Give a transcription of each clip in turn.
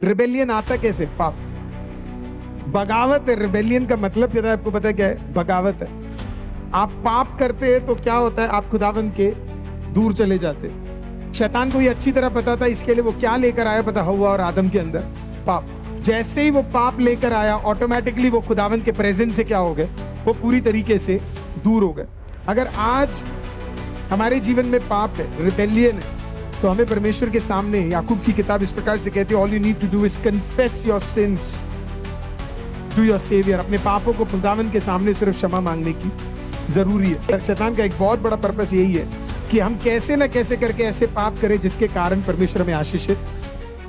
Rebellion आता कैसे? पाप, बगावत है। रिबेलियन का मतलब क्या है आपको पता है क्या है? बगावत है। आप पाप करते हैं तो क्या होता है? आप खुदावंद के दूर चले जाते हैं। शैतान को ये अच्छी तरह पता था, इसके लिए वो क्या लेकर आया पता? हव्वा और आदम के अंदर पाप। जैसे ही वो पाप लेकर आया, ऑटोमेटिकली वो खुदावंद के प्रेजेंस से क्या हो गए? वो पूरी तरीके से दूर हो गए। अगर आज हमारे जीवन में पाप है, रिबेलियन है, तो हमें परमेश्वर के सामने, याकूब की किताब इस प्रकार से कहती है, all you need to do is confess your sins to your saviour. अपने पापों को खुदावंद के सामने सिर्फ क्षमा मांगने की जरूरी है। शैतान का एक बहुत बड़ा पर्पस यही है कि हम कैसे ना कैसे करके ऐसे पाप करें जिसके कारण परमेश्वर हमें आशीषित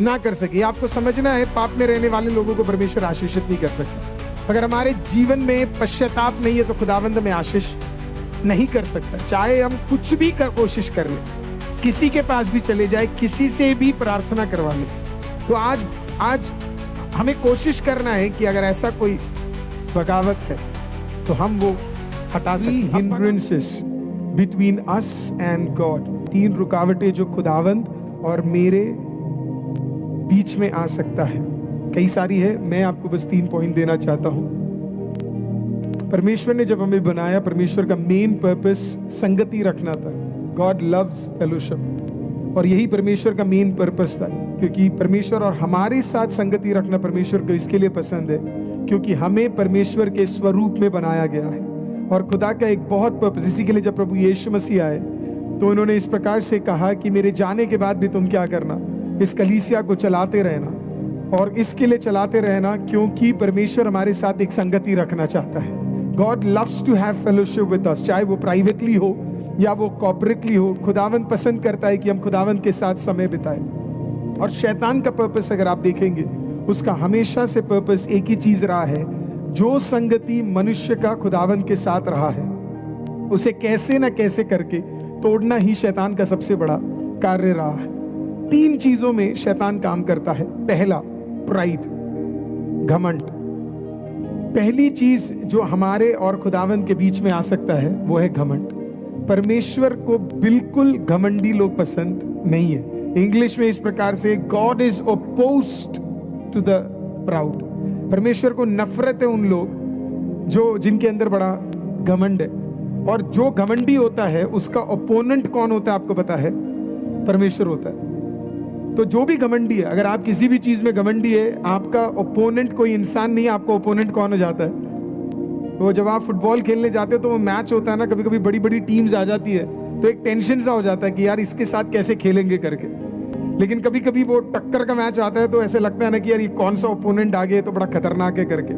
ना कर सके। आपको समझना है, पाप में रहने वाले लोगों को परमेश्वर आशीषित नहीं कर सकता। अगर हमारे जीवन में पश्चाताप नहीं है तो खुदावंद हमें आशीष नहीं कर सकता। चाहे हम कुछ भी कोशिश कर लें, किसी के पास भी चले जाए, किसी से भी प्रार्थना करवा लें, तो आज हमें कोशिश करना है कि अगर ऐसा कोई बगावत है तो हम वो हटा सकें। Hindrances between us and God, 3 रुकावटें जो खुदावंद और मेरे बीच में आ सकता है। कई सारी है, मैं आपको बस 3 पॉइंट देना चाहता हूं। परमेश्वर ने जब हमें बनाया, परमेश्वर का मेन पर्पस संगति रखना था। गॉड लव्स फेलोशिप, और यही परमेश्वर का मेन पर्पस था, क्योंकि परमेश्वर और हमारे साथ संगति रखना परमेश्वर को इसके लिए पसंद है क्योंकि हमें परमेश्वर के स्वरूप में बनाया गया है। और खुदा का एक बहुत पर्पस, इसी के लिए जब प्रभु यीशु मसीह आए तो उन्होंने इस प्रकार से कहा कि मेरे जाने के बाद भी तुम क्या करना? इस कलीसिया को चलाते रहना। और इसके लिए चलाते रहना क्योंकि परमेश्वर हमारे साथ एक संगति रखना चाहता है। God loves to have fellowship with us, चाहे वो प्राइवेटली हो या वो कॉर्पोरेटली हो। खुदावंद पसंद करता है कि हम खुदावंद के साथ समय बिताएं। और शैतान का पर्पस अगर आप देखेंगे, उसका हमेशा से पर्पस एक ही चीज रहा है, जो संगति मनुष्य का खुदावंद के साथ रहा है उसे कैसे ना कैसे करके तोड़ना ही शैतान का सबसे बड़ा कार्य रहा है। 3 चीजों में शैतान काम करता है। पहला, प्राइड, घमंड। पहली चीज जो हमारे और खुदावंद के बीच में आ सकता है वो है घमंड। परमेश्वर को बिल्कुल घमंडी लोग पसंद नहीं है। इंग्लिश में इस प्रकार से, God is opposed to the proud. परमेश्वर को नफरत है उन लोग जिनके अंदर बड़ा घमंड है। और जो घमंडी होता है उसका ओपोनेंट कौन होता है आपको पता है? परमेश्वर होता है। तो जो भी घमंडी है, अगर आप किसी भी चीज में घमंडी है, आपका ओपोनेंट कोई इंसान नहीं, आपका ओपोनेंट कौन हो जाता है? तो जब आप फुटबॉल खेलने जाते हो तो वो मैच होता है ना, कभी कभी बड़ी बड़ी टीम्स आ जाती है तो एक टेंशन सा हो जाता है कि यार इसके साथ कैसे खेलेंगे करके। लेकिन कभी कभी वो टक्कर का मैच आता है तो ऐसे लगता है ना कि यार ये कौन सा ओपोनेंट आ गया तो बड़ा खतरनाक है करके।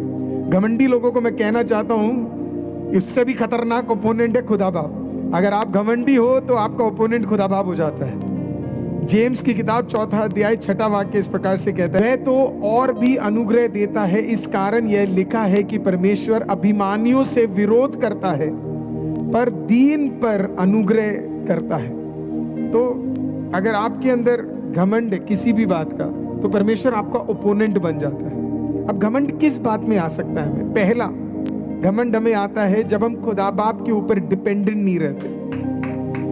घमंडी लोगों को मैं कहना चाहता हूं, इससे भी खतरनाक ओपोनेंट है खुदा बाप। अगर आप घमंडी हो तो आपका ओपोनेंट खुदा बाप हो जाता है। जेम्स की किताब 4 अध्याय 6 वाक्य इस प्रकार से कहता है, तो और भी अनुग्रह देता है, इस कारण यह लिखा है कि परमेश्वर अभिमानियों से विरोध करता है पर दीन पर अनुग्रह करता है। तो अगर आपके अंदर घमंड है किसी भी बात का तो परमेश्वर आपका ओपोनेंट बन जाता है। अब घमंड किस बात में आ सकता है हमें? पहला, घमंड हमें आता है जब हम खुदा बाप के ऊपर डिपेंडेंट नहीं रहते।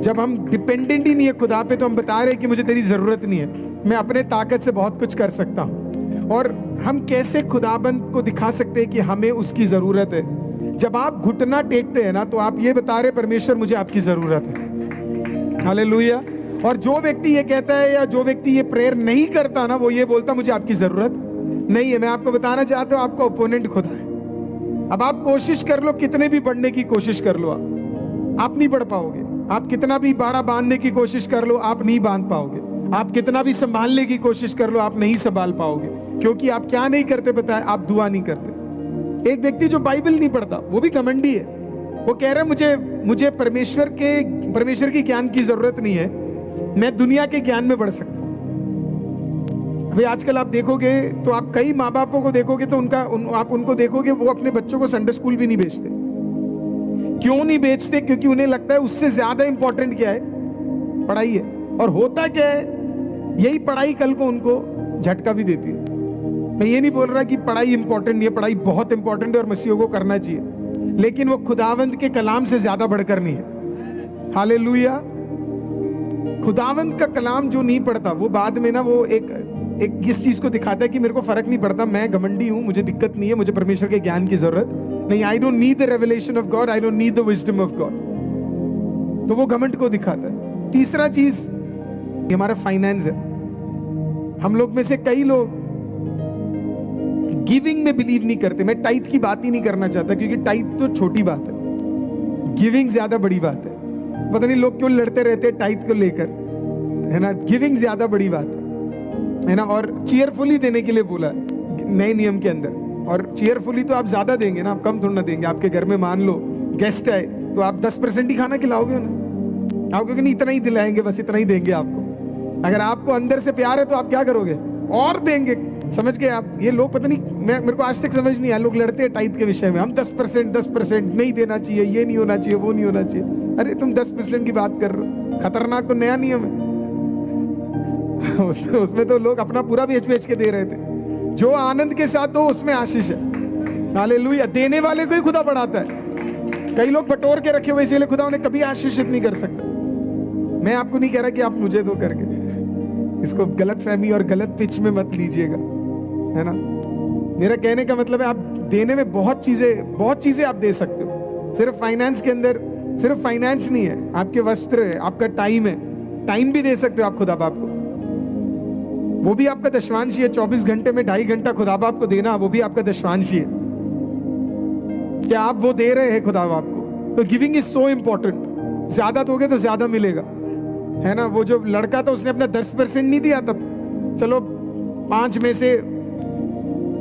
जब हम डिपेंडेंट ही नहीं है खुदा पे, तो हम बता रहे हैं कि मुझे तेरी जरूरत नहीं है, मैं अपने ताकत से बहुत कुछ कर सकता हूं। और हम कैसे खुदाबंद को दिखा सकते हैं कि हमें उसकी जरूरत है? जब आप घुटना टेकते हैं ना, तो आप ये बता रहे परमेश्वर मुझे आपकी जरूरत है। हालेलुया। और जो व्यक्ति ये कहता है या जो व्यक्ति ये प्रेयर नहीं करता ना, वो ये बोलता मुझे आपकी जरूरत नहीं है। मैं आपको बताना चाहता हूं, आपका ओपोनेंट खुदा है। अब आप कोशिश कर लो, कितने भी बढ़ने की कोशिश कर लो, आप नहीं बढ़ पाओगे। आप कितना भी बाड़ा बांधने की कोशिश कर लो, आप नहीं बांध पाओगे। आप कितना भी संभालने की कोशिश कर लो, आप नहीं संभाल पाओगे। क्योंकि आप क्या नहीं करते पता है? आप दुआ नहीं करते। एक व्यक्ति जो बाइबल नहीं पढ़ता वो भी घमंडी है। वो कह रहा है मुझे परमेश्वर की ज्ञान की जरूरत नहीं है, मैं दुनिया के ज्ञान में बढ़ सकता हूं। अभी आजकल आप देखोगे तो आप कई माँ बापों को देखोगे तो आप उनको देखोगे वो अपने बच्चों को संडे स्कूल भी नहीं भेजते। क्यों नहीं भेजते? क्योंकि उन्हें लगता है उससे ज्यादा इंपॉर्टेंट क्या है? पढ़ाई है। और होता क्या है, यही पढ़ाई कल को उनको झटका भी देती है। मैं ये नहीं बोल रहा कि पढ़ाई इंपॉर्टेंट नहीं है, पढ़ाई बहुत इंपॉर्टेंट है और मसीहों को करना चाहिए, लेकिन वो खुदावंद के कलाम से ज्यादा बढ़कर नहीं है। हालेलुया। खुदावंद का कलाम जो नहीं पढ़ता वो बाद में ना वो एक इस चीज को दिखाता है कि मेरे को फर्क नहीं पड़ता, मैं घमंडी हूं, मुझे दिक्कत नहीं है, मुझे परमेश्वर के ज्ञान की जरूरत नहीं, I don't need the revelation of God, I don't need the wisdom of God. तो वो घमंड को दिखाता है। तीसरा चीज ये हमारा फाइनेंस है। हम लोग में से कई लोग गिविंग में बिलीव नहीं करते। मैं टाइथ की बात ही नहीं करना चाहता, क्योंकि टाइथ तो छोटी बात है, गिविंग ज्यादा बड़ी बात है। पता नहीं लोग क्यों लड़ते रहते हैं टाइथ को लेकर, है ना। गिविंग ज्यादा बड़ी बात है ना। और चीयरफुली देने के लिए बोला नए नियम के अंदर। और चीयरफुली तो आप ज्यादा देंगे ना, आप कम थोड़ा ना देंगे। आपके घर में मान लो गेस्ट आए तो आप 10% ही खाना खिलाओगे उन्हें, आप क्योंकि नहीं इतना ही दिलाएंगे, बस इतना ही देंगे आपको। अगर आपको अंदर से प्यार है तो आप क्या करोगे, और देंगे। समझ गए आप। ये लोग पता नहीं, मेरे को आज तक समझ नहीं आया, लोग लड़ते हैं टाइथ के विषय में। हम 10% नहीं देना चाहिए, ये नहीं होना चाहिए, वो नहीं होना चाहिए। अरे तुम 10% की बात कर रहे हो, खतरनाक तो नया नियम है। उसमें तो लोग अपना पूरा बेच के दे रहे थे। जो आनंद के साथ दो उसमें आशीष है। हालेलुया। देने वाले को ही खुदा बढ़ाता है। कई लोग बटोर के रखे हुए, इसलिए खुदा उन्हें कभी आशीषित नहीं कर सकता। मैं आपको नहीं कह रहा कि आप मुझे दो करके, इसको गलत फहमी और गलत पिच में मत लीजिएगा, है ना। मेरा कहने का मतलब है आप देने में बहुत चीजें आप दे सकते हो। सिर्फ फाइनेंस के अंदर, सिर्फ फाइनेंस नहीं है, आपके वस्त्र है, आपका टाइम है, टाइम भी दे सकते हो आप खुदा बाप को। वो भी आपका दशवांशी है। 24 घंटे में 2.5 घंटा खुदा बाप को देना, वो भी आपका दशवांशी है। क्या आप वो दे रहे हैं खुदा बाप को? तो गिविंग इज सो इंपॉर्टेंट। ज्यादा दोगे तो ज्यादा मिलेगा, है ना। वो जो लड़का था उसने अपना 10% नहीं दिया, तब चलो 5 में से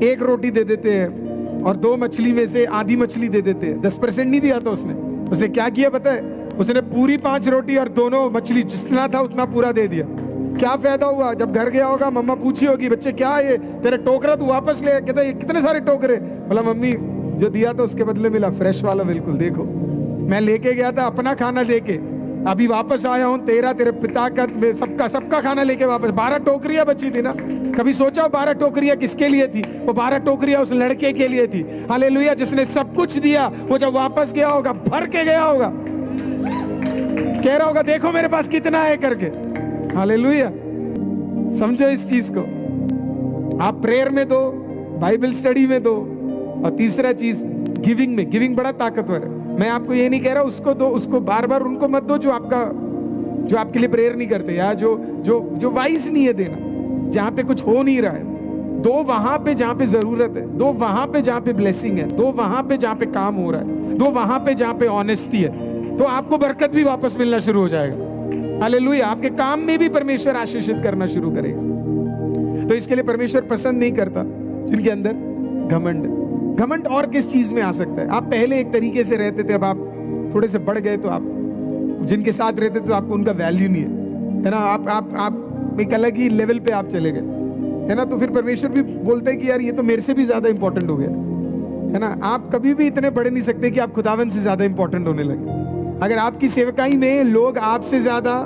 1 रोटी दे देते हैं और 2 मछली में से आधी मछली दे देते हैं। 10% नहीं दिया था उसने क्या किया पता है? उसने पूरी 5 रोटी और दोनों मछली जितना था उतना पूरा दे दिया। क्या फायदा हुआ? जब घर गया होगा मम्मा पूछी होगी, बच्चे क्या ये तेरा टोकरा तू वापस ले? कहता ये कितने सारे टोकरे? बोला मम्मी जो दिया था उसके बदले मिला फ्रेश वाला। बिल्कुल, देखो मैं लेके गया था अपना खाना लेके, अभी वापस आया हूं तेरे पिता का सबका खाना लेके वापस। 12 टोकरियां बची थी ना। कभी सोचा 12 टोकरियां किसके लिए थी? वो 12 टोकरियां उस लड़के के लिए थी। हालेलुया। जिसने सब कुछ दिया, वो जब वापस गया होगा भर के गया होगा, कह रहा होगा देखो मेरे पास कितना है करके। हालेलुया। समझो इस चीज को। आप प्रेयर में दो, बाइबल स्टडी में दो। और तीसरा चीज गिविंग में, गिविंग बड़ा ताकतवर है। मैं आपको ये नहीं कह रहा उसको दो, उसको बार बार उनको मत दो जो आपके लिए प्रेयर नहीं करते, या जो वाइज नहीं है देना, जहां पे कुछ हो नहीं रहा है। दो वहां पे जहां पे जरूरत है, दो वहां पे जहां पे ब्लेसिंग है, दो वहां पे जहां पे काम हो रहा है, दो वहां पे जहां पे ऑनेस्टी है, तो आपको बरकत भी वापस मिलना शुरू हो जाएगा। हालेलुया। आपके काम में भी परमेश्वर आशीषित करना शुरू करेगा। तो इसके लिए परमेश्वर पसंद नहीं करता जिनके अंदर घमंड। घमंड और किस चीज में आ सकता है? आप पहले एक तरीके से रहते थे, अब आप थोड़े से बढ़ गए, तो आप जिनके साथ रहते थे तो आपको उनका वैल्यू नहीं है ना। आप एक अलग ही लेवल पे आप चले गए, है ना। तो फिर परमेश्वर भी बोलते हैं कि यार ये तो मेरे से भी ज्यादा इंपॉर्टेंट हो गया, है ना। आप कभी भी इतने बढ़ नहीं सकते कि आप खुदावन से ज्यादा इंपॉर्टेंट होने लगे। अगर आपकी सेवकाई में लोग आपसे ज्यादा,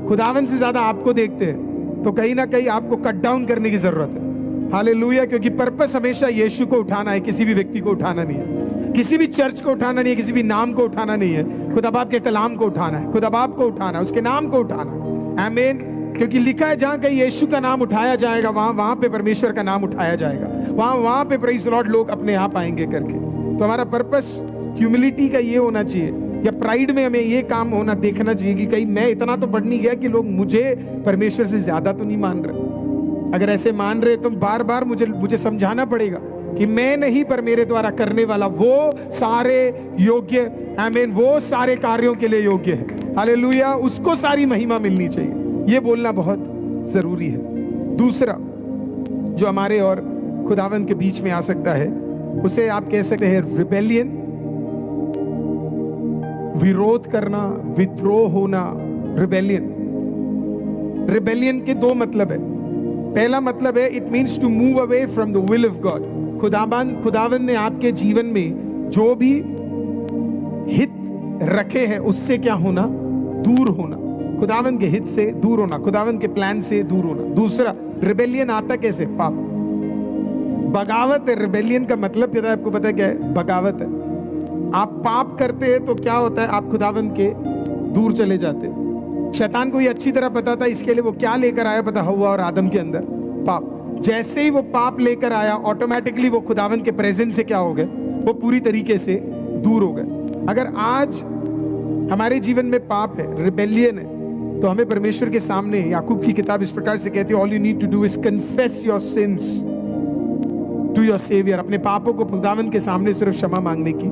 खुदावन से ज्यादा आपको देखते हैं, तो कहीं ना कहीं आपको कट डाउन करने की जरूरत है। हालेलुया। क्योंकि पर्पस हमेशा यीशु को उठाना है, किसी भी व्यक्ति को उठाना नहीं है, किसी भी चर्च को उठाना नहीं है, किसी भी नाम को उठाना नहीं है। खुदा बाप के कलाम को उठाना है, खुदा बाप को उठाना है, उसके नाम को उठाना है। आमीन। क्योंकि लिखा है जहां कहीं यीशु का नाम उठाया जाएगा, वहां पे परमेश्वर का नाम उठाया जाएगा, वहां पे प्रेज़ द लॉर्ड लोग अपने आप आएंगे करके। तो हमारा पर्पस ह्यूमिलिटी का ये होना चाहिए, या प्राइड में हमें ये काम होना देखना चाहिए कि कहीं मैं इतना तो बढ़ नहीं गया कि लोग मुझे परमेश्वर से ज्यादा तो नहीं मान रहे। अगर ऐसे मान रहे तो बार बार मुझे समझाना पड़ेगा कि मैं नहीं, पर मेरे द्वारा करने वाला वो सारे योग्य, आमीन, वो सारे कार्यों के लिए योग्य है। हालेलुया। उसको सारी महिमा मिलनी चाहिए। ये बोलना बहुत जरूरी है। दूसरा जो हमारे और खुदावन के बीच में आ सकता है, उसे आप कह सकते हैं रिबेलियन, विरोध करना, विद्रोह होना। रिबेलियन के 2 मतलब है। पहला मतलब है it means to move away from the will of God. खुदावन ने आपके जीवन में जो भी हित रखे हैं उससे क्या होना? दूर होना। खुदावन के हित से दूर होना, खुदावन के प्लान से दूर होना। दूसरा, रिबेलियन आता कैसे? पाप, बगावत है। रिबेलियन का मतलब क्या है? आपको पता है क्या है? बगावत है। आप पाप करते हैं तो क्या होता है? आप खुदावन के दूर चले जाते हैं। शैतान को ये अच्छी तरह पता था, इसके लिए वो क्या लेकर आया पता? हव्वा और आदम के अंदर पाप। जैसे ही वो पाप लेकर आया, ऑटोमेटिकली वो खुदावंद के प्रेजेंस से क्या हो गए, वो पूरी तरीके से दूर हो गए। अगर आज हमारे जीवन में पाप है, रिबेलियन है, तो हमें परमेश्वर के सामने, याकूब की किताब इस प्रकार से कहती है, all you need to do is confess your sins to your saviour. अपने पापों को खुदावंद के सामने सिर्फ क्षमा मांगने की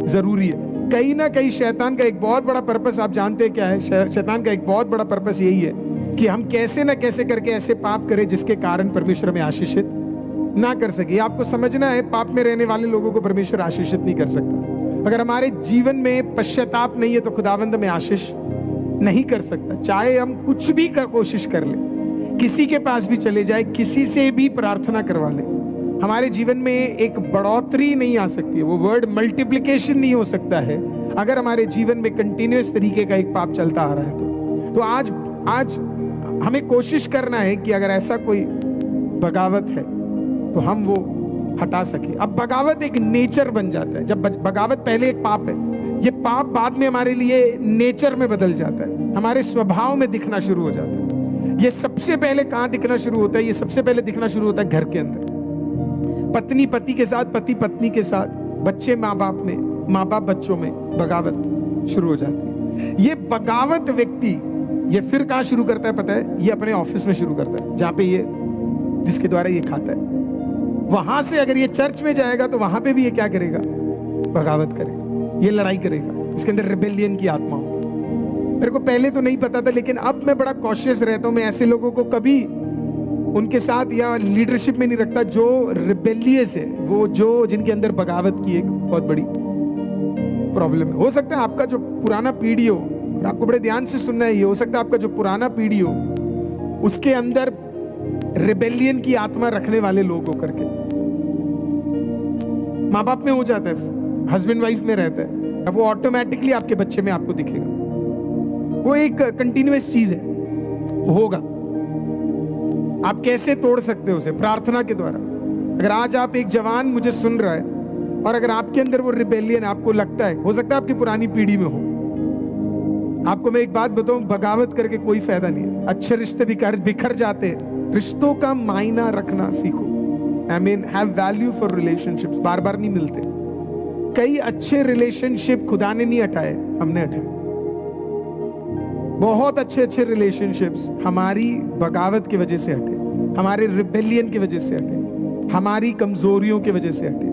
जरूरी है। कहीं ना कहीं शैतान का एक बहुत बड़ा पर्पस आप जानते हैं क्या है? शैतान का एक बहुत बड़ा पर्पस यही है कि हम कैसे ना कैसे करके ऐसे पाप करें जिसके कारण परमेश्वर हमें आशीषित ना कर सके। आपको समझना है, पाप में रहने वाले लोगों को परमेश्वर आशीषित नहीं कर सकता। अगर हमारे जीवन में पश्चाताप नहीं है तो खुदावंद हमें आशीष नहीं कर सकता। चाहे हम कुछ भी कोशिश कर ले, किसी के पास भी चले जाए, किसी से भी प्रार्थना करवा ले, हमारे जीवन में एक बढ़ोतरी नहीं आ सकती है। वो वर्ड मल्टीप्लिकेशन नहीं हो सकता है अगर हमारे जीवन में कंटिन्यूअस तरीके का एक पाप चलता आ रहा है। तो आज हमें कोशिश करना है कि अगर ऐसा कोई बगावत है तो हम वो हटा सके। अब बगावत एक नेचर बन जाता है। जब बगावत पहले एक पाप है, ये पाप बाद में हमारे लिए नेचर में बदल जाता है, हमारे स्वभाव में दिखना शुरू हो जाता है। ये सबसे पहले कहां दिखना शुरू होता है? ये सबसे पहले दिखना शुरू होता है घर के अंदर, पत्नी पति के साथ, पति पत्नी के साथ, बच्चे माँ बाप में, माँ बाप बच्चों में बगावत शुरू हो जाती है। ये बगावत व्यक्ति ये फिर कहां शुरू करता है पता है? ये अपने ऑफिस में शुरू करता है, जहां पे ये जिसके द्वारा ये खाता है। वहां से अगर ये चर्च में जाएगा तो वहां पे भी ये क्या करेगा? बगावत करेगा, ये लड़ाई करेगा। इसके अंदर रिबेलियन की आत्मा हो। मेरे को पहले तो नहीं पता था, लेकिन अब मैं बड़ा कॉशियस रहता हूं। मैं ऐसे लोगों को कभी उनके साथ या लीडरशिप में नहीं रखता जो रिबेलियस है, वो जो जिनके अंदर बगावत की एक बहुत बड़ी प्रॉब्लम है। हो सकता है आपका जो पुराना पीढ़ी हो, और आपको बड़े ध्यान से सुनना है, ये हो सकता है आपका जो पुराना पीढ़ी हो उसके अंदर रिबेलियन की आत्मा रखने वाले लोग हो करके माँ बाप में हो जाता है, हस्बैंड वाइफ में रहता है, अब वो ऑटोमेटिकली आपके बच्चे में आपको दिखेगा। वो एक कंटिन्यूअस चीज है, होगा। आप कैसे तोड़ सकते हो उसे? प्रार्थना के द्वारा। अगर आज आप एक जवान मुझे सुन रहा है और अगर आपके अंदर वो रिबेलियन आपको लगता है, हो सकता है आपकी पुरानी पीढ़ी में हो, आपको मैं एक बात बताऊं, बगावत करके कोई फायदा नहीं है। अच्छे रिश्ते बिखर जाते हैं। रिश्तों का मायना रखना सीखो। I mean have value for relationships. बार बार नहीं मिलते। कई अच्छे रिलेशनशिप खुदा ने नहीं हटाए, हमने हटाए। बहुत अच्छे रिलेशनशिप्स हमारी बगावत की वजह से हटे, हमारे रिबेलियन की वजह से हटे, हमारी कमजोरियों की वजह से हटे।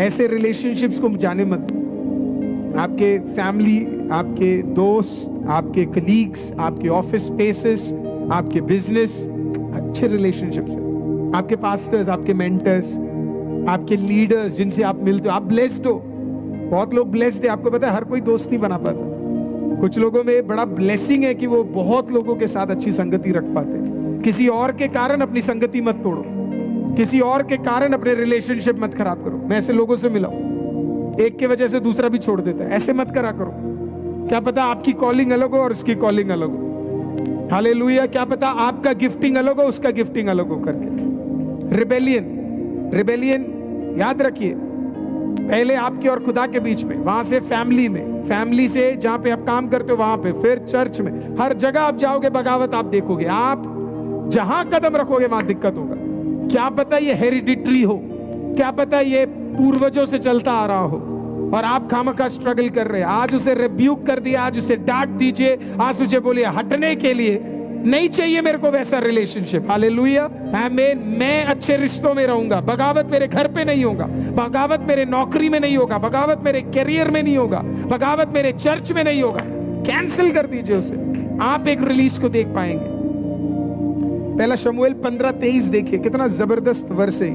ऐसे रिलेशनशिप्स को जाने मत। आपके फैमिली, आपके दोस्त, आपके कलीग्स, आपके ऑफिस स्पेसेस, आपके बिजनेस, अच्छे रिलेशनशिप्स हैं। आपके पास्टर्स, आपके मेंटर्स, आपके लीडर्स जिनसे आप मिलते हो, आप ब्लेस्ड हो। बहुत लोग ब्लेस्ड है। आपको पता है हर कोई दोस्त नहीं बना पाता। कुछ लोगों में बड़ा ब्लेसिंग है कि वो बहुत लोगों के साथ अच्छी संगति रख पाते हैं। किसी और के कारण अपनी संगति मत तोड़ो, किसी और के कारण अपने रिलेशनशिप मत खराब करो। मैं ऐसे लोगों से मिला हूं, एक के वजह से दूसरा भी छोड़ देता है। ऐसे मत करा करो। क्या पता आपकी कॉलिंग अलग हो और उसकी कॉलिंग अलग हो। हालेलुया। क्या पता आपका गिफ्टिंग अलग हो, उसका गिफ्टिंग अलग हो करके। रिबेलियन याद रखिए, पहले आपके और खुदा के बीच में, वहां से फैमिली में, फैमिली से जहां पे आप काम करते हो वहां पे, फिर चर्च में, हर जगह आप जाओगे बगावत आप देखोगे। आप जहां कदम रखोगे वहां दिक्कत होगा। क्या पता ये हेरिडिटरी हो, क्या पता ये पूर्वजों से चलता आ रहा हो और आप खामखा स्ट्रगल कर रहे हैं। आज उसे रिब्यूक कर दिया, आज उसे डांट दीजिए, आज उसे बोलिए हटने के लिए। नहीं चाहिए मेरे को वैसा रिलेशनशिप। हालेलुया, आमीन। मैं अच्छे रिश्तों में रहूंगा। बगावत मेरे घर पे नहीं होगा, बगावत मेरे नौकरी में नहीं होगा, बगावत मेरे करियर में नहीं होगा, बगावत मेरे चर्च में नहीं होगा। कैंसिल कर दीजिए उसे। आप एक रिलीज को देख पाएंगे। पहला शमूएल 15:23 देखिए, कितना जबरदस्त वर्स है।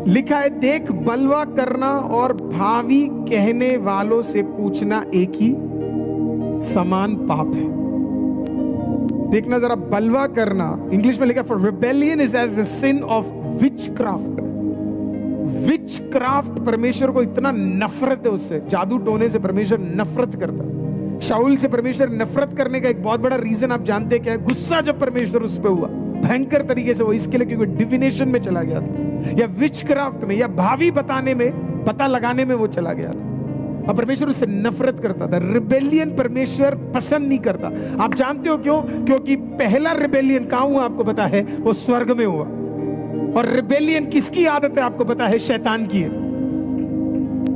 लिखा है, देख बलवा करना और भावी कहने वालों से पूछना एक ही समान पाप है। देखना जरा, बलवा करना, इंग्लिश में लिखा for rebellion is as a sin of witchcraft. Witchcraft, परमेश्वर को इतना नफरत है उससे। जादू टोने से परमेश्वर नफरत करता। शाऊल से परमेश्वर नफरत करने का एक बहुत बड़ा रीजन आप जानते हैं क्या है? गुस्सा जब परमेश्वर उस पर हुआ भयंकर तरीके से, वो इसके लिए क्योंकि डिविनेशन में चला गया था, या विचक्राफ्ट में, या भावी बताने में, पता लगाने में वो चला गया था। और परमेश्वर उससे नफरत करता था। रिबेलियन परमेश्वर पसंद नहीं करता। आप जानते हो क्यों? क्योंकि पहला रिबेलियन कहां हुआ आपको पता है? वो स्वर्ग में हुआ। और रिबेलियन किसकी आदत है आपको पता है? शैतान की है।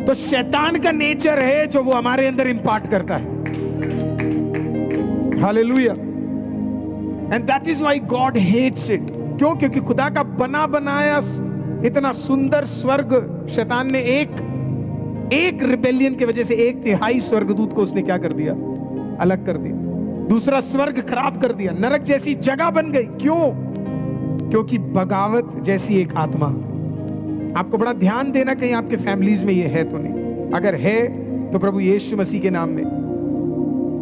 तो शैतान का नेचर है जो वो हमारे अंदर इंपार्ट करता है। Hallelujah. And that is why God hates it. क्यों? क्योंकि खुदा का बना बनाया इतना सुंदर स्वर्ग शैतान ने एक रिबेलियन की वजह से 1/3 स्वर्गदूत को उसने क्या कर दिया? अलग कर दिया। दूसरा स्वर्ग खराब कर दिया, नरक जैसी जगह बन गई। क्यों? क्योंकि बगावत जैसी एक आत्मा। आपको बड़ा ध्यान देना कहीं आपके फैमिलीज में ये है तो नहीं। अगर है तो प्रभु यीशु मसीह के नाम में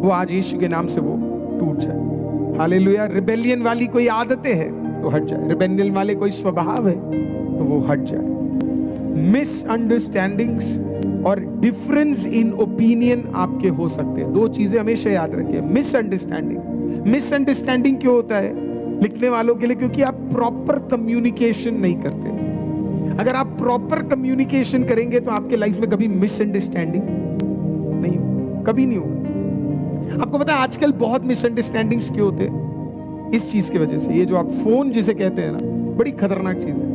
वो आज यीशु के नाम से वो टूट जाए। हालेलुया। रिबेलियन वाली कोई आदतें है तो हट जाए। रिबेलियन वाले कोई स्वभाव है तो वो हट जाए। मिसअंडरस्टैंडिंग्स और डिफरेंस इन ओपिनियन आपके हो सकते हैं। दो चीजें हमेशा याद रखिए। मिसअंडरस्टैंडिंग क्यों होता है लिखने वालों के लिए? क्योंकि आप प्रॉपर कम्युनिकेशन नहीं करते। अगर आप प्रॉपर कम्युनिकेशन करेंगे तो आपके लाइफ में कभी मिसअंडरस्टैंडिंग नहीं हो, कभी नहीं होगा। आपको पता है आजकल बहुत मिसअंडरस्टैंडिंग्स क्यों होते हैं? इस चीज की वजह से। ये जो आप फोन जिसे कहते हैं ना, बड़ी खतरनाक चीज है।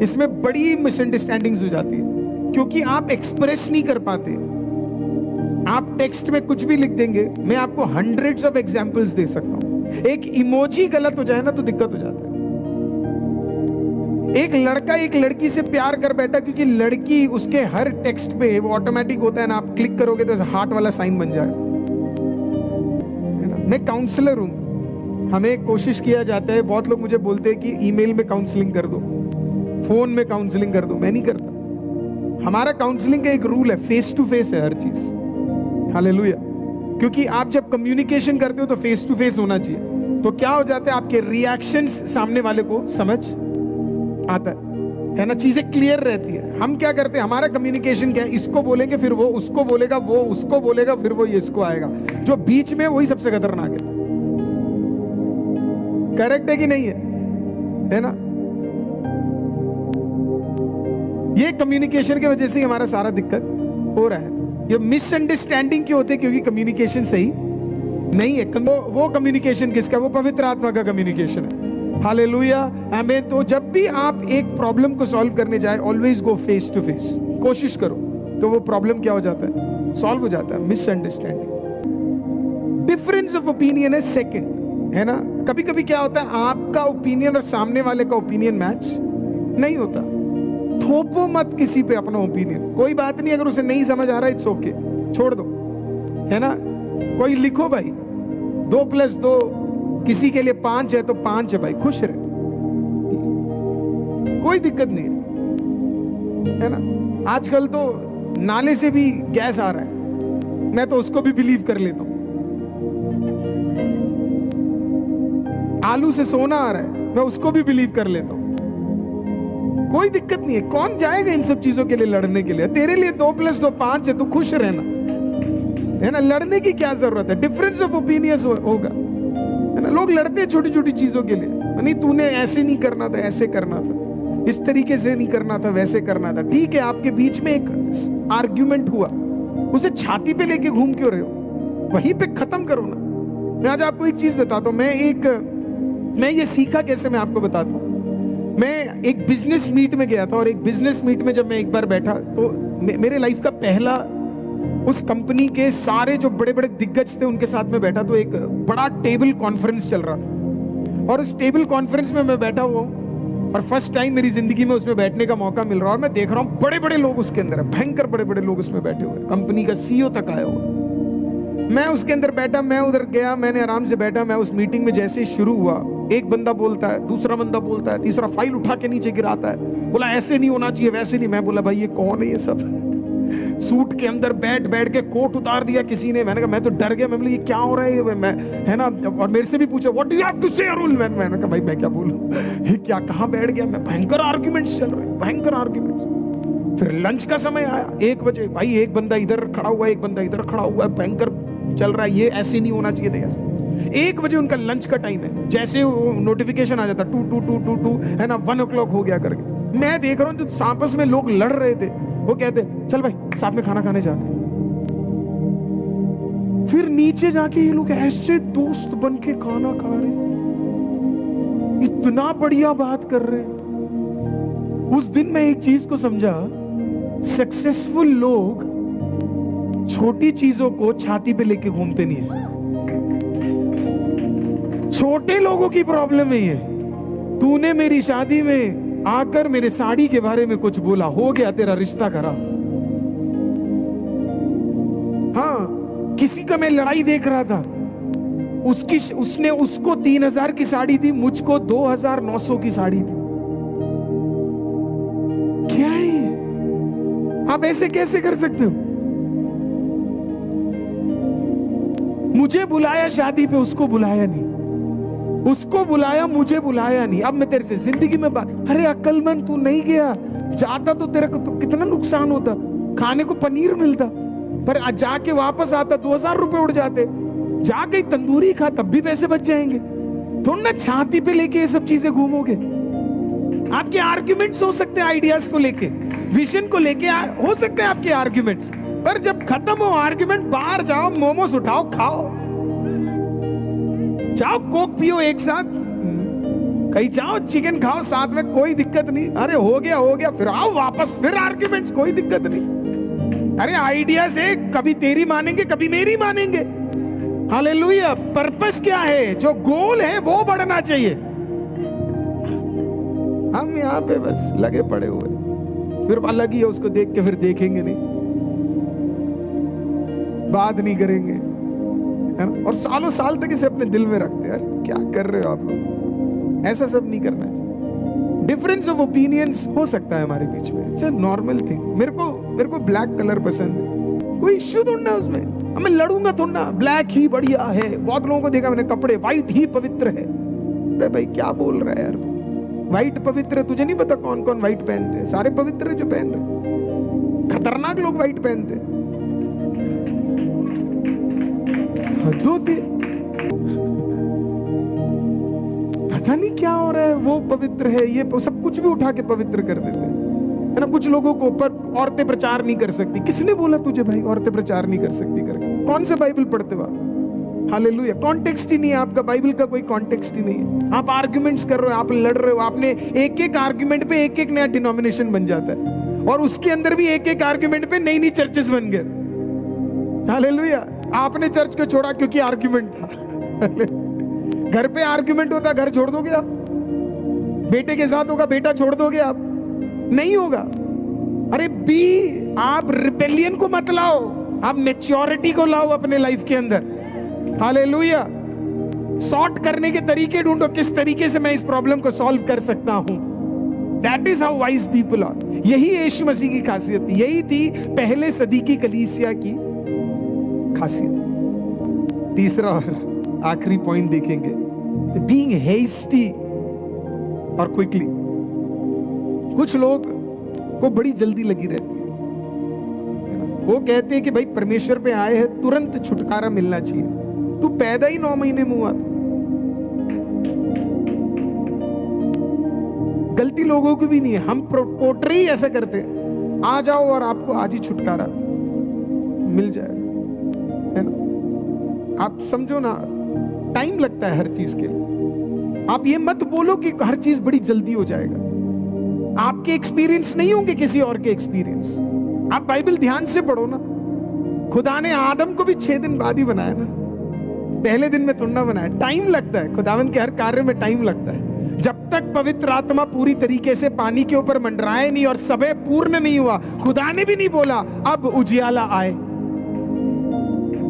इसमें बड़ी मिसअंडरस्टैंडिंग्स हो जाती है क्योंकि आप एक्सप्रेस नहीं कर पाते। आप टेक्स्ट में कुछ भी लिख देंगे। मैं आपको हंड्रेड्स ऑफ एग्जांपल्स दे सकता हूं। एक इमोजी गलत हो जाए ना तो दिक्कत हो जाता है। एक लड़का एक लड़की से प्यार कर बैठा क्योंकि लड़की उसके हर टेक्स्ट पे वो ऑटोमेटिक होता है ना, आप क्लिक करोगे तो हार्ट वाला साइन बन जाए, है ना। मैं काउंसलर हूं। हमें कोशिश किया जाता है, बहुत लोग मुझे बोलते हैं कि ईमेल में काउंसलिंग कर दो, फोन में काउंसलिंग कर दो। मैं नहीं करता। हमारा काउंसलिंग का एक रूल है, फेस टू फेस है हर चीज। हालेलुया। क्योंकि आप जब कम्युनिकेशन करते हो तो फेस टू फेस होना चाहिए। तो क्या हो जाता है, आपके रिएक्शंस सामने वाले को समझ आता है ना, चीजें क्लियर रहती है। हम क्या करते हैं, हमारा कम्युनिकेशन क्या है, इसको बोलेंगे फिर वो उसको बोलेगा, वो उसको बोलेगा फिर वो इसको आएगा। जो बीच में वही सबसे खतरनाक है। करेक्ट है कि नहीं है ना? ये कम्युनिकेशन की वजह से हमारा सारा दिक्कत हो रहा है। ये मिसअंडरस्टैंडिंग क्यों होते हैं? क्योंकि कम्युनिकेशन सही नहीं है। वो कम्युनिकेशन किसका? वो पवित्र आत्मा का कम्युनिकेशन है। हालेलुया, आमीन। तो जब भी आप एक प्रॉब्लम को सॉल्व करने जाए, always go face to face. कोशिश करो तो वो प्रॉब्लम क्या हो जाता है? सॉल्व हो जाता है। मिसअंडरस्टैंडिंग, डिफरेंस ऑफ ओपिनियन है सेकंड, है ना। कभी कभी क्या होता है, आपका ओपिनियन और सामने वाले का ओपिनियन मैच नहीं होता। थोपो मत किसी पे अपना ओपिनियन। कोई बात नहीं, अगर उसे नहीं समझ आ रहा है इट्स ओके, छोड़ दो, है ना। कोई लिखो भाई 2+2 किसी के लिए 5 है तो 5 है भाई, खुश रहे, कोई दिक्कत नहीं है ना। आजकल तो नाले से भी गैस आ रहा है, मैं तो उसको भी बिलीव कर लेता हूं। आलू से सोना आ रहा है, मैं उसको भी बिलीव कर लेता हूं। कोई दिक्कत नहीं है। कौन जाएगा इन सब चीजों के लिए लड़ने के लिए? तेरे लिए 2+2 5 है, तो खुश रहना, है ना। लड़ने की क्या जरूरत है? डिफरेंस ऑफ ओपिनियंस होगा, है ना। लोग लड़ते हैं छोटी छोटी चीजों के लिए। नहीं, तूने ऐसे नहीं करना था, ऐसे करना था, इस तरीके से नहीं करना था, वैसे करना था। ठीक है, आपके बीच में एक आर्ग्यूमेंट हुआ, उसे छाती पे लेके घूम क्यों रहे हो? वहीं पे खत्म करो ना। मैं आज आपको एक चीज बताता हूं। मैं ये सीखा कैसे, मैं आपको बताता हूं। मैं एक बिजनेस मीट में गया था, और एक बिजनेस मीट में जब मैं एक बार बैठा तो मेरे लाइफ का पहला, उस कंपनी के सारे जो बड़े बड़े दिग्गज थे उनके साथ में बैठा। तो एक बड़ा टेबल कॉन्फ्रेंस चल रहा था, और उस टेबल कॉन्फ्रेंस में मैं बैठा हुआ हूं, और फर्स्ट टाइम मेरी जिंदगी में उसमें बैठने का मौका मिल रहा है। और मैं देख रहा हूं बड़े बड़े लोग उसके अंदर है, भयंकर बड़े बड़े लोग उसमें बैठे हुए, कंपनी का CEO तक आया हुआ। मैं उसके अंदर बैठा, मैं उधर गया, मैंने आराम से बैठा। मैं उस मीटिंग में जैसे ही शुरू हुआ, एक बंदा बोलता है, दूसरा बंदा बोलता है, तीसरा फाइल उठा के नीचे गिराता है, बोला ऐसे नहीं होना चाहिए, वैसे नहीं। मैं बोला भाई ये कौन है ये सब? सूट के अंदर बैठ बैठ के कोट उतार दिया किसी ने। मैंने कहा, मैं तो डर गया। मैं बोला ये क्या हो रहा है? मैं, है ना। और मेरे से भी पूछा what do you have to say Arul. मैंने कहा भाई मैं क्या बोलूं, ये क्या, कहां बैठ गया मैं? भयंकर आर्ग्यूमेंट्स चल रहे हैं, भयंकर आर्ग्यूमेंट्स। फिर लंच का समय आया 1 बजे। भाई एक बंदा इधर खड़ा हुआ है, एक बंदा इधर खड़ा हुआ है, भयंकर चल रहा है, ये ऐसे नहीं होना चाहिए था, ऐसे। 1 बजे उनका लंच का टाइम है। जैसे वो नोटिफिकेशन आ जाता 2 है ना, 1 o'clock हो गया करके। मैं देख रहा हूँ जो आपस में लोग लड़ रहे थे, वो कहते चल भाई साथ में खाना खाने जाते। फिर नीचे जाके ये लोग ऐसे दोस्त बन के खाना खा रहे, इतना बढ़िया बात कर रहे हैं। उस दिन मैं एक चीज को समझा, सक्सेसफुल लोग छोटी चीजों को छाती पे लेके घूमते नहीं है। छोटे लोगों की प्रॉब्लम है ये। तूने मेरी शादी में आकर मेरे साड़ी के बारे में कुछ बोला, हो गया तेरा रिश्ता खराब। हाँ, किसी का मैं लड़ाई देख रहा था, उसने उसको 3000 की साड़ी दी, मुझको 2900 की साड़ी दी। क्या है ये? आप ऐसे कैसे कर सकते हो? मुझे बुलाया शादी पे, उसको बुलाया नहीं, उसको बुलाया मुझे बुलाया नहीं। अब मैं तेरे से जिंदगी में बात, अरे अक्लमंद तू नहीं गया, जाता तो तेरा तो कितना नुकसान होता, खाने को पनीर मिलता, पर जाके वापस आता 2000 रुपए उड़ जाते। जाके तंदूरी खा तब भी पैसे बच जाएंगे। थोड़ा ना छाती पे लेके ये सब चीजें घूमोगे। आपके आर्ग्यूमेंट्स हो सकते हैं, आइडियाज को लेके, विजन को लेके हो सकते हैं आपके आर्ग्यूमेंट्स, पर जब खत्म हो आर्ग्यूमेंट, बाहर जाओ, मोमोज उठाओ, खाओ, जाओ कोक पियो एक साथ, कहीं जाओ चिकन खाओ साथ में, कोई दिक्कत नहीं। अरे हो गया, फिर आओ वापस, फिर आर्ग्यूमेंट्स, कोई दिक्कत नहीं। अरे आइडिया से कभी तेरी मानेंगे, कभी मेरी मानेंगे। हालेलुया। पर्पस क्या है? जो गोल है वो बढ़ना चाहिए। हम यहाँ पे बस लगे पड़े हुए, फिर अलग ही है, उसको देख के फिर देखेंगे नहीं, बात नहीं करेंगे, है ना? और सालों साल तक इसे अपने दिल में रखते हैं। अरे क्या कर रहे हो आप लोग? ऐसा सब नहीं करना चाहिए। डिफरेंस ऑफ ओपिनियंस हो सकता है हमारे बीच में, इट्स अ नॉर्मल थिंग। मेरे को ब्लैक कलर पसंद है, कोई इश्यू ढूंढना उसमें, मैं लड़ूंगा तो ना, ब्लैक ही बढ़िया है। बहुत लोगों को देखा मैंने, कपड़े व्हाइट ही पवित्र है। अरे भाई क्या बोल रहा है यार, व्हाइट पवित्र है? तुझे नहीं पता कौन कौन व्हाइट पहनते हैं? सारे पवित्र है जो पहन रहे, खतरनाक लोग व्हाइट पहनते हैं, हद होती है। पता नहीं क्या हो रहा है, वो पवित्र है, ये सब कुछ भी उठा के पवित्र कर देते हैं, है ना? कुछ लोगों को पर औरतें प्रचार नहीं कर सकती। किसने बोला तुझे भाई औरतें प्रचार नहीं कर सकती करके? कौन से बाइबल पढ़ते हो आप? हालेलुया। कॉन्टेक्स्ट ही नहीं है आपका, बाइबल का कोई कॉन्टेक्स्ट ही नहीं है। आप आर्गुमेंट्स कर रहे हो, आप लड़ रहे हो, आपने एक एक आर्गुमेंट पे एक एक नया डिनोमिनेशन बन जाता है, और उसके अंदर भी एक एक आर्गुमेंट पे नई नई चर्चेस बन गए। हालेलुया। आपने चर्च को छोड़ा क्योंकि आर्गुमेंट था। घर पे आर्गुमेंट होता, घर छोड़ दोगे आप? बेटे के साथ होगा, बेटा छोड़ दोगे आप? नहीं होगा। अरे आप रिबेलियन को मत लाओ, आप मैच्योरिटी को लाओ अपने लाइफ के अंदर। हालेलुया। सॉर्ट करने के तरीके ढूंढो, किस तरीके से मैं इस प्रॉब्लम को सॉल्व कर सकता हूं। That is how wise people are. यही यीशु मसीह की खासियत थी, यही थी पहले सदी की कलीसिया की खासियत। तीसरा और आखिरी पॉइंट देखेंगे, बीइंग हेस्टी और क्विकली। कुछ लोग को बड़ी जल्दी लगी रहती है, वो कहते हैं कि भाई परमेश्वर पे आए हैं, तुरंत छुटकारा मिलना चाहिए। तू पैदा ही 9 महीने में हुआ था। गलती लोगों की भी नहीं है, हम पोर्ट्रे ही ऐसा करते हैं, आ जाओ और आपको आज ही छुटकारा मिल जाएगा, है ना? आप समझो ना, टाइम लगता है हर चीज के लिए। आप ये मत बोलो कि हर चीज बड़ी जल्दी हो जाएगा। आपके एक्सपीरियंस नहीं होंगे किसी और के एक्सपीरियंस। आप बाइबल ध्यान से पढ़ो ना। खुदा ने आदम को भी 6 दिन बाद ही बनाया ना, पहले दिन में थोड़ा बनाया। टाइम लगता है, खुदावन के हर कार्य में टाइम लगता है। जब तक पवित्र आत्मा पूरी तरीके से पानी के ऊपर मंडराए नहीं और समय पूर्ण नहीं हुआ, खुदा ने भी नहीं बोला अब उजियाला आए।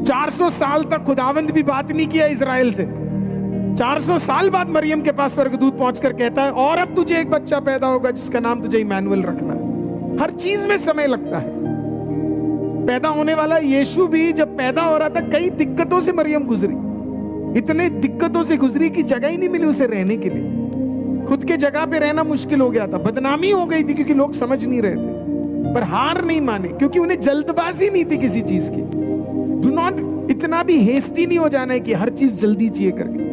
400 साल तक खुदावंद भी बात नहीं किया इजराइल से। 400 साल बाद मरियम के पास स्वर्गदूत पहुंचकर कहता है, और अब तुझे एक बच्चा पैदा होगा जिसका नाम तुझे इमैनुअल रखना है। हर चीज में समय लगता है। पैदा होने वाला यीशु भी जब पैदा हो रहा था, कई दिक्कतों से मरियम गुजरी, इतने दिक्कतों से गुजरी कि जगह ही नहीं मिली उसे रहने के लिए। खुद के जगह पे रहना मुश्किल हो गया था, बदनामी हो गई थी क्योंकि लोग समझ नहीं रहे थे, पर हार नहीं माने क्योंकि उन्हें जल्दबाजी नहीं थी किसी चीज की। डू नॉट, इतना भी हेस्टी नहीं हो जाना है कि हर चीज जल्दी चाहिए करके।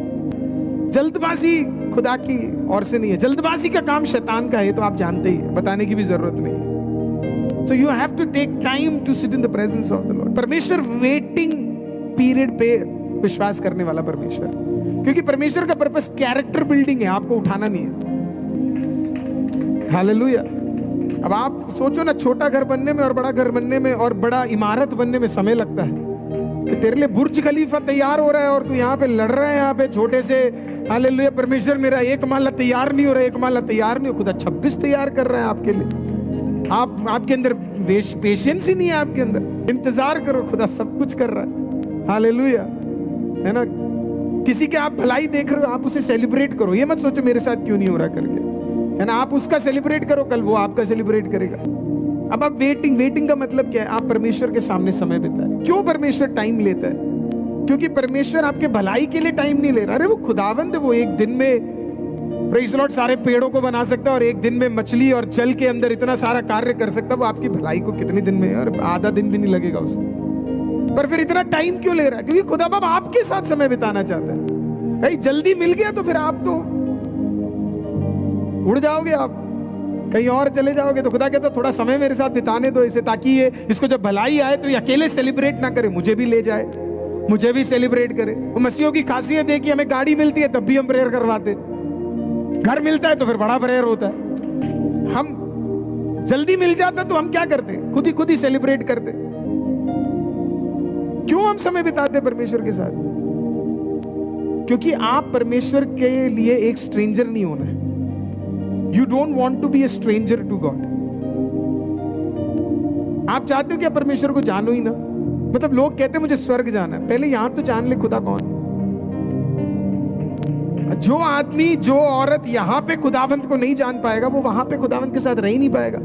जल्दबाजी खुदा की ओर से नहीं है, जल्दबाजी का काम शैतान का है, तो आप जानते ही है, बताने की भी जरूरत नहीं है। So you have to take time to sit in the presence of the Lord. परमेश्वर वेटिंग पीरियड पे विश्वास करने वाला परमेश्वर, क्योंकि परमेश्वर का पर्पस कैरेक्टर बिल्डिंग है, आपको उठाना नहीं है। हालेलुया। अब आप सोचो ना, छोटा घर बनने में और बड़ा घर बनने में और बड़ा इमारत बनने में समय लगता है। कि तेरे लिए बुर्ज खलीफा तैयार हो रहा है और तू यहाँ पे लड़ रहा है, यहाँ पे छोटे से हालेलुया परमेश्वर मेरा एक माला तैयार नहीं हो रहा है, एक माला तैयार नहीं हो, खुदा 26 तैयार कर रहा है आपके लिए। आपके अंदर पेशेंस ही नहीं है, आपके अंदर इंतजार करो, खुदा सब कुछ कर रहा है। हालेलुया, है ना। किसी के आप भलाई देख रहे हो, आप उसे सेलिब्रेट करो, ये मत सोचो मेरे साथ क्यों नहीं हो रहा करके, है ना। आप उसका सेलिब्रेट करो, कल वो आपका सेलिब्रेट करेगा। अब आप वेटिंग का मतलब क्या है? आप परमेश्वर के सामने समय बिताए। क्यों परमेश्वर टाइम लेता है? क्योंकि परमेश्वर आपके भलाई के लिए टाइम नहीं ले रहा। अरे वो खुदावंद है, वो एक दिन में प्रेज़ द लॉर्ड सारे पेड़ों को बना सकता है और एक दिन में मछली और जल के अंदर इतना सारा कार्य कर सकता है। वो आपकी भलाई को कितने दिन में, और आधा दिन भी नहीं लगेगा उसे, पर फिर इतना टाइम क्यों ले रहा है? क्योंकि खुदा बाप आपके साथ समय बिताना चाहता है। कहीं जल्दी मिल गया तो फिर आप तो उड़ जाओगे, आप कहीं और चले जाओगे। तो खुदा कहता थोड़ा समय मेरे साथ बिताने दो इसे, ताकि ये इसको जब भलाई आए तो ये अकेले सेलिब्रेट ना करे, मुझे भी ले जाए, मुझे भी सेलिब्रेट करे। वो मसीहों की खासियत है कि हमें गाड़ी मिलती है तब भी हम प्रेयर करवाते, घर मिलता है तो फिर बड़ा प्रेयर होता है। हम जल्दी मिल जाता तो हम क्या करते? खुद ही सेलिब्रेट करते। क्यों हम समय बिताते परमेश्वर के साथ? क्योंकि आप परमेश्वर के लिए एक स्ट्रेंजर नहीं होना है। You don't want to be a stranger to God. आप चाहते हो कि आप परमेश्वर को जानो ही ना। मतलब लोग कहते हैं मुझे स्वर्ग जाना है, पहले यहां तो जान ले खुदा कौन है। जो आदमी, जो औरत यहां पे खुदावंत को नहीं जान पाएगा, वो वहां पे खुदावंत के साथ रह ही नहीं पाएगा।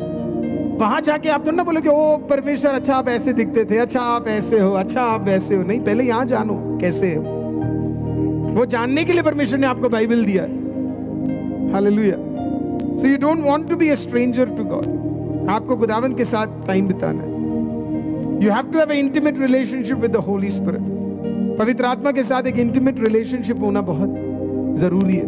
वहां जाके आप तो ना बोलोगे ओ परमेश्वर अच्छा आप ऐसे दिखते थे, अच्छा आप ऐसे हो, अच्छा आप वैसे हो। नहीं, पहले यहां जानो कैसे हो। वो जानने के लिए परमेश्वर ने आपको बाइबल दिया है। Hallelujah. So you don't want to be a stranger to God. आपको खुदावंत के साथ टाइम बिताना है। You have to have an intimate relationship with the Holy Spirit. पवित्र आत्मा के साथ एक intimate relationship होना बहुत जरूरी है।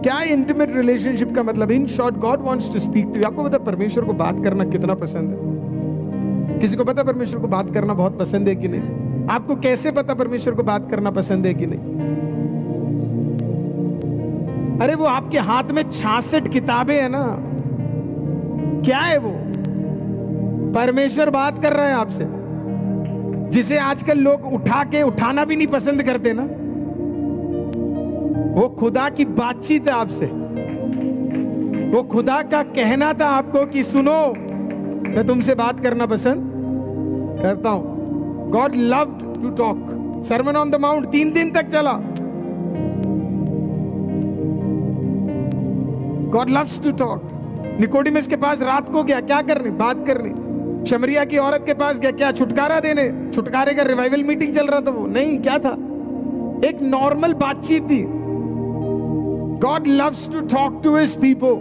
क्या है intimate relationship का मतलब? In short, God wants to speak to you. आपको पता परमेश्वर को बात करना कितना पसंद है? किसी को पता परमेश्वर को बात करना बहुत पसंद है कि नहीं? आपको कैसे पता परमेश्वर को बात करना पसंद है कि नहीं? अरे वो आपके हाथ में 66 किताबें है ना, क्या है वो? परमेश्वर बात कर रहा है आपसे, जिसे आजकल लोग उठाना भी नहीं पसंद करते ना। वो खुदा की बातचीत है आपसे। वो खुदा का कहना था आपको कि सुनो, मैं तुमसे बात करना पसंद करता हूं। God loved to talk. Sermon on the mount 3 दिन तक चला। God loves to talk. निकोडिमस के पास रात को गया, क्या करने? बात करने। शमरिया की औरत के पास गया, क्या? छुटकारा देने। छुटकारे का रिवाइवल मीटिंग चल रहा था वो? नहीं, क्या था? एक नॉर्मल बातचीत थी। God loves to talk to his people.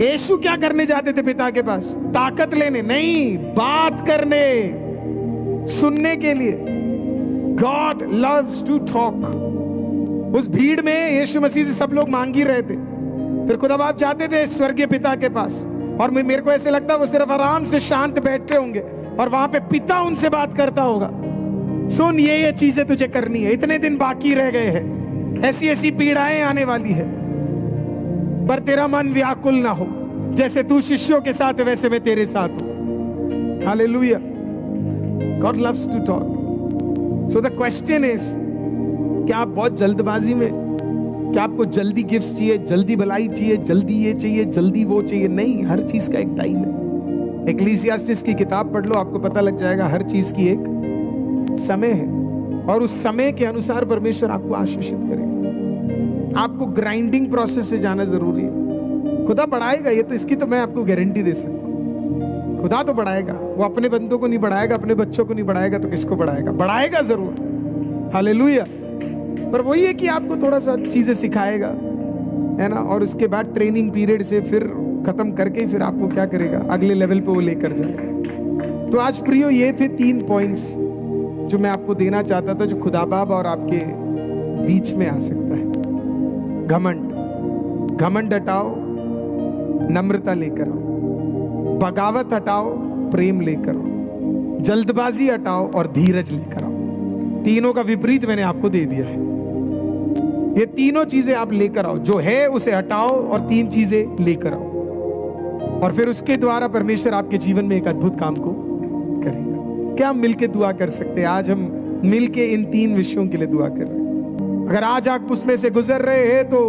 यीशु क्या करने जाते थे पिता के पास? ताकत लेने? नहीं, बात करने, सुनने के लिए। God loves to talk. उस भीड़ में यीशु मसीह से सब लोग मांग ही रहे थे। फिर खुदा बाप जाते थे स्वर्गीय पिता के पास, और मेरे को ऐसे लगता है वो सिर्फ आराम से शांत बैठते होंगे और वहां पे पिता उनसे बात करता होगा। सुन, ये चीजें तुझे करनी है, इतने दिन बाकी रह गए हैं, ऐसी ऐसी पीड़ाएं आने वाली है, पर तेरा मन व्याकुल ना हो। जैसे तू शिष्यों के साथ है वैसे मैं तेरे साथ हूं। Hallelujah. God loves to talk. So the question is, क्या आप बहुत जल्दबाजी में? क्या आपको जल्दी गिफ्ट्स चाहिए, जल्दी भलाई चाहिए, जल्दी ये चाहिए, जल्दी वो चाहिए? नहीं, हर चीज का एक टाइम है। इक्लेसियास्टिस की किताब पढ़ लो, आपको पता लग जाएगा हर चीज की एक समय है, और उस समय के अनुसार परमेश्वर आपको आशीषित करेगा। आपको ग्राइंडिंग प्रोसेस से जाना जरूरी है। खुदा बढ़ाएगा, ये तो इसकी तो मैं आपको गारंटी दे सकता हूं। खुदा तो बढ़ाएगा, वो अपने बंदों को नहीं बढ़ाएगा, अपने बच्चों को नहीं बढ़ाएगा तो किसको बढ़ाएगा? बढ़ाएगा जरूर। हालेलुया। पर वही है कि आपको थोड़ा सा चीजें सिखाएगा, है ना, और उसके बाद ट्रेनिंग पीरियड से फिर खत्म करके फिर आपको क्या करेगा? अगले लेवल पे वो लेकर जाएगा। तो आज प्रियो, ये थे 3 पॉइंट्स जो मैं आपको देना चाहता था, जो खुदा बाप और आपके बीच में आ सकता है। घमंड हटाओ, नम्रता लेकर आओ। बगावत हटाओ, प्रेम लेकर आओ, जल्दबाजी हटाओ और धीरज लेकर आओ। तीनों का विपरीत मैंने आपको दे दिया है। ये तीनों चीजें आप लेकर आओ, जो है उसे हटाओ और 3 चीजें लेकर आओ, और फिर उसके द्वारा परमेश्वर आपके जीवन में एक अद्भुत काम को करेगा। क्या हम मिलके दुआ कर सकते हैं? आज हम मिलके इन 3 विषयों के लिए दुआ कर रहे हैं। अगर आज आप उसमें से गुजर रहे हैं तो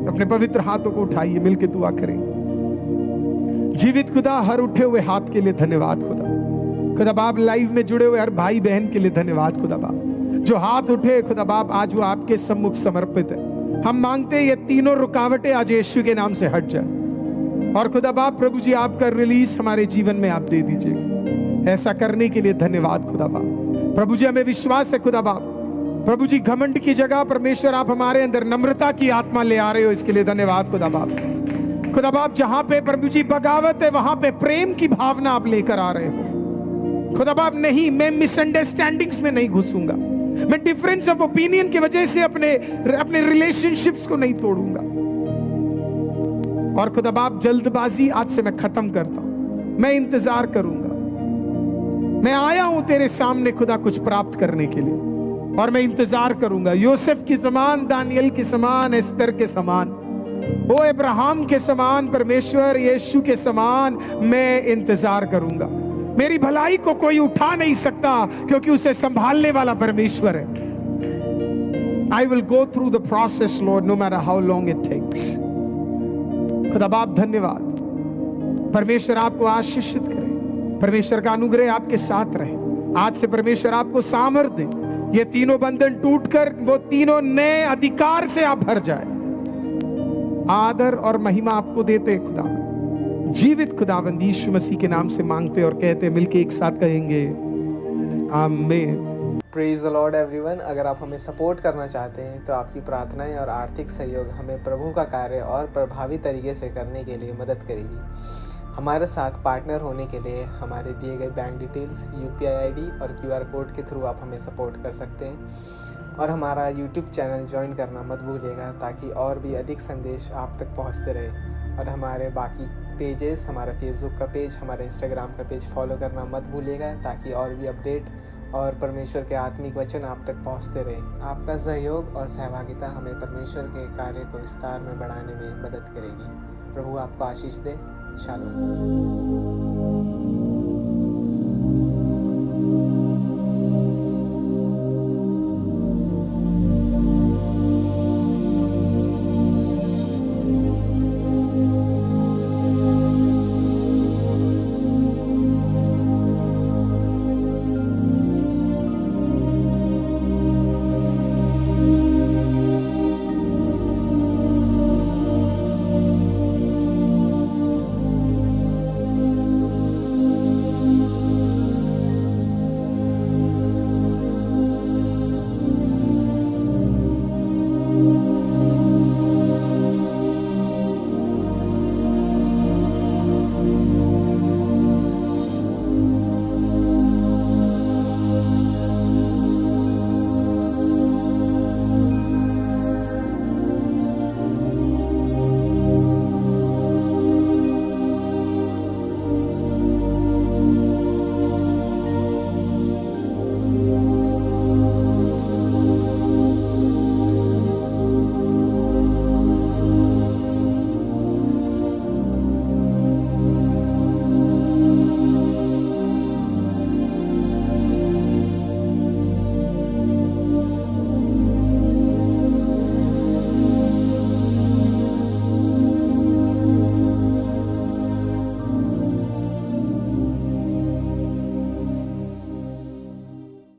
अपने पवित्र हाथों को उठाइए, मिलके दुआ करेंगे। जीवित खुदा, हर उठे हुए हाथ के लिए धन्यवाद खुदा। खुदा बाप, लाइव में जुड़े हुए हर भाई बहन के लिए धन्यवाद खुदा बाप। जो हाथ उठे खुदा बाप, आज वो आपके सम्मुख समर्पित है। हम मांगते हैं ये तीनों रुकावटें आज यीशु के नाम से हट जाए, और खुदा बाप प्रभु जी आपका रिलीज हमारे जीवन में आप दे दीजिए। ऐसा करने के लिए धन्यवाद खुदा बाप। प्रभु जी हमें विश्वास है खुदा बाप, प्रभु जी घमंड की जगह परमेश्वर आप हमारे अंदर नम्रता की आत्मा ले आ रहे हो, इसके लिए धन्यवाद खुदा बाप। खुदा बाप, जहां पे प्रभु जी बगावत है वहां पे प्रेम की भावना आप लेकर आ रहे हो खुदा बाप। नहीं, मैं मिसअंडरस्टैंडिंग्स में नहीं घुसूंगा, मैं डिफरेंस ऑफ ओपिनियन की वजह से अपने रिलेशनशिप्स को नहीं तोड़ूंगा। और खुदा बाप, जल्दबाजी आज से मैं खत्म करता हूं, मैं इंतजार करूंगा। मैं आया हूं तेरे सामने खुदा कुछ प्राप्त करने के लिए, और मैं इंतजार करूंगा। यूसुफ के समान, दानियल के समान, एस्तर के समान, ओ अब्राहम के समान, परमेश्वर यीशु के समान मैं इंतजार करूंगा। मेरी भलाई को कोई उठा नहीं सकता, क्योंकि उसे संभालने वाला परमेश्वर है। I will go through the process, Lord, no matter how long it takes. खुदा बाप धन्यवाद। परमेश्वर आपको आशीषित करे, परमेश्वर का अनुग्रह आपके साथ रहे। आज से परमेश्वर आपको सामर्थ्य दे, ये तीनों बंधन टूटकर वो तीनों नए अधिकार से आप भर जाए। आदर और महिमा आपको देते खुदावंद, जीवित खुदावंद यीशु मसीह के नाम से मांगते और कहते, मिलके एक साथ कहेंगे आमीन। Praise the Lord everyone. अगर आप हमें सपोर्ट करना चाहते हैं तो आपकी प्रार्थनाएं और आर्थिक सहयोग हमें प्रभु का कार्य और प्रभावी तरीके से करने के लिए मदद करेगी। हमारे साथ पार्टनर होने के लिए हमारे दिए गए बैंक डिटेल्स, UPI ID और QR कोड के थ्रू आप हमें सपोर्ट कर सकते हैं। और हमारा YouTube चैनल ज्वाइन करना मत भूलिएगा, ताकि और भी अधिक संदेश आप तक पहुंचते रहे। और हमारे बाकी पेजेस, हमारा फेसबुक का पेज, हमारा इंस्टाग्राम का पेज फॉलो करना मत भूलिएगा, ताकि और भी अपडेट और परमेश्वर के आत्मिक वचन आप तक पहुंचते रहे। आपका सहयोग और सहभागिता हमें परमेश्वर के कार्य को विस्तार में बढ़ाने में मदद करेगी। प्रभु आपको आशीष दे। शालोम।